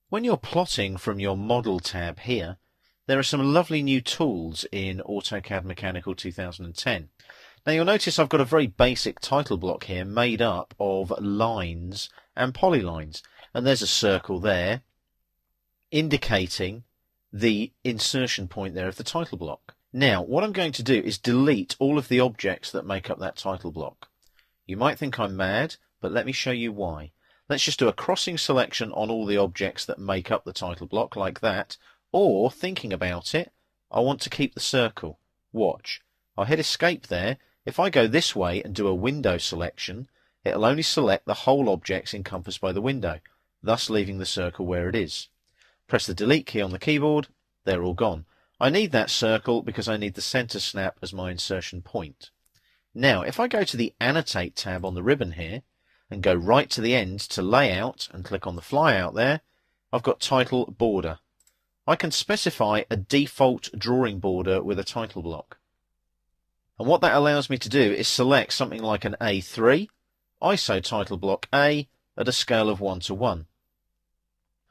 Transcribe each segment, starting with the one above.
When you're plotting from your Model tab here, there are some lovely new tools in Autocad Mechanical 2010. Now you'll notice I've got a very basic title block here made up of lines and polylines, and there's a circle there indicating the insertion point there of the title block. Now what I'm going to do is delete all of the objects that make up that title block. You might think I'm mad, but let me show you why. Let's just do a crossing selection on all the objects that make up the title block like that, or, thinking about it, I want to keep the circle. Watch. I'll hit escape there. If I go this way and do a window selection, it'll only select the whole objects encompassed by the window, thus leaving the circle where it is. Press the delete key on the keyboard, they're all gone. I need that circle because I need the center snap as my insertion point. Now, if I go to the Annotate tab on the ribbon here, and go right to the end to Layout and click on the flyout there, I've got Title Border. I can specify a default drawing border with a title block. And what that allows me to do is select something like an A3, ISO title block A, at a scale of 1:1.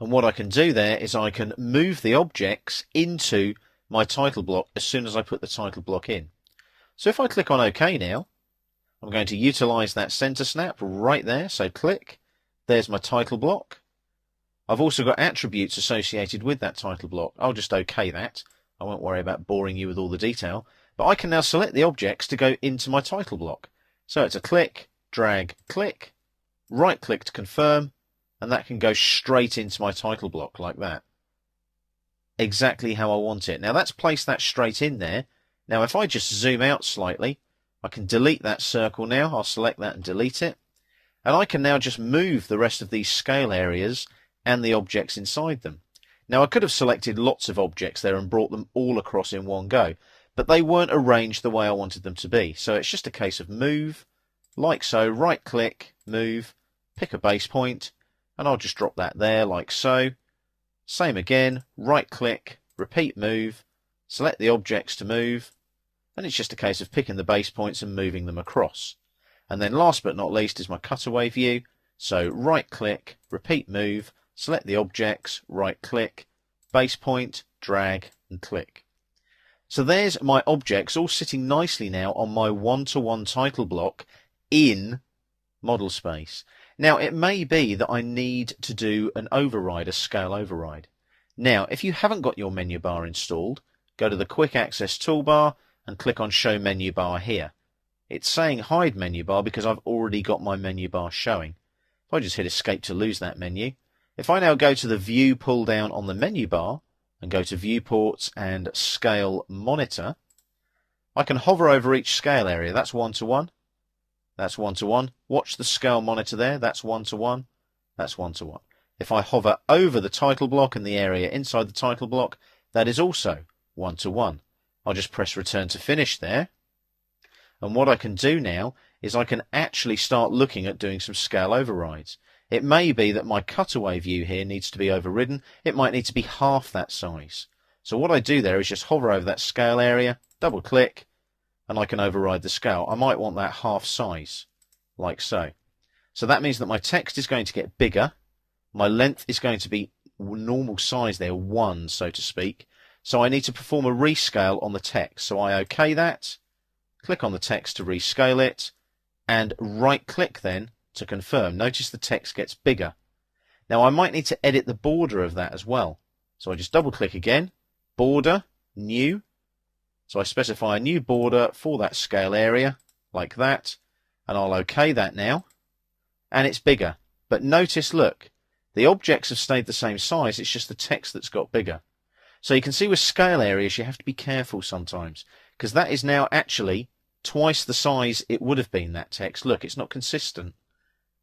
And what I can do there is I can move the objects into my title block as soon as I put the title block in. So if I click on OK now, I'm going to utilize that center snap right there, so click, there's my title block. I've also got attributes associated with that title block. I'll just OK that. I won't worry about boring you with all the detail, but I can now select the objects to go into my title block. So it's a click, drag, click, right click to confirm, and that can go straight into my title block like that. Exactly how I want it. Now that's placed that straight in there. Now if I just zoom out slightly, I can delete that circle now. I'll select that and delete it. And I can now just move the rest of these scale areas and the objects inside them. Now I could have selected lots of objects there and brought them all across in one go, but they weren't arranged the way I wanted them to be. So it's just a case of move, like so, right click, move, pick a base point, and I'll just drop that there like so. Same again, right click, repeat move, select the objects to move, and it's just a case of picking the base points and moving them across. And then last but not least is my cutaway view. So right click, repeat move, select the objects, right click, base point, drag and click. So there's my objects all sitting nicely now on my 1:1 title block in model space. Now it may be that I need to do an override, a scale override. Now if you haven't got your menu bar installed, go to the quick access toolbar and click on Show Menu Bar here. It's saying Hide Menu Bar because I've already got my menu bar showing. If I just hit Escape to lose that menu. If I now go to the View pull down on the menu bar and go to Viewports and Scale Monitor, I can hover over each scale area. That's 1:1. That's 1:1. Watch the scale monitor there. That's 1:1. That's 1:1. If I hover over the title block and the area inside the title block, that is also 1:1. I'll just press return to finish there. And what I can do now is I can actually start looking at doing some scale overrides. It may be that my cutaway view here needs to be overridden. It might need to be half that size. So what I do there is just hover over that scale area, double click, and I can override the scale. I might want that half size, like so. So that means that my text is going to get bigger. My length is going to be normal size there, 1 so to speak. So I need to perform a rescale on the text. So I OK that, click on the text to rescale it, and right click then to confirm. Notice the text gets bigger. Now I might need to edit the border of that as well. So I just double click again, border, new. So I specify a new border for that scale area, like that, and I'll OK that now, and it's bigger. But notice, look, the objects have stayed the same size, it's just the text that's got bigger. So you can see with scale areas you have to be careful sometimes, because that is now actually twice the size it would have been, that text. Look, it's not consistent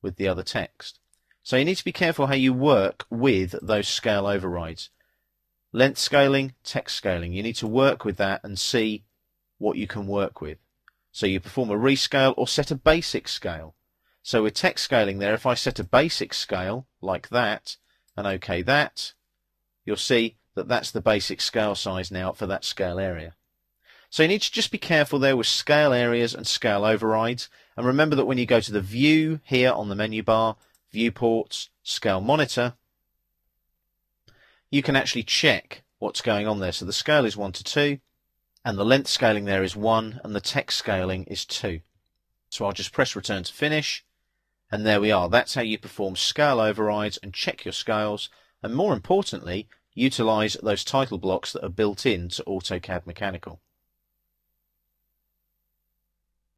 with the other text. So you need to be careful how you work with those scale overrides. Length scaling, text scaling. You need to work with that and see what you can work with. So you perform a rescale or set a basic scale. So with text scaling there, if I set a basic scale like that and OK that, you'll see that that's the basic scale size now for that scale area. So you need to just be careful there with scale areas and scale overrides. And remember that when you go to the View here on the menu bar, Viewports, Scale Monitor, you can actually check what's going on there. So the scale is 1 to 2, and the length scaling there is 1, and the text scaling is 2. So I'll just press return to finish, and there we are. That's how you perform scale overrides and check your scales, and more importantly, utilize those title blocks that are built into AutoCAD Mechanical.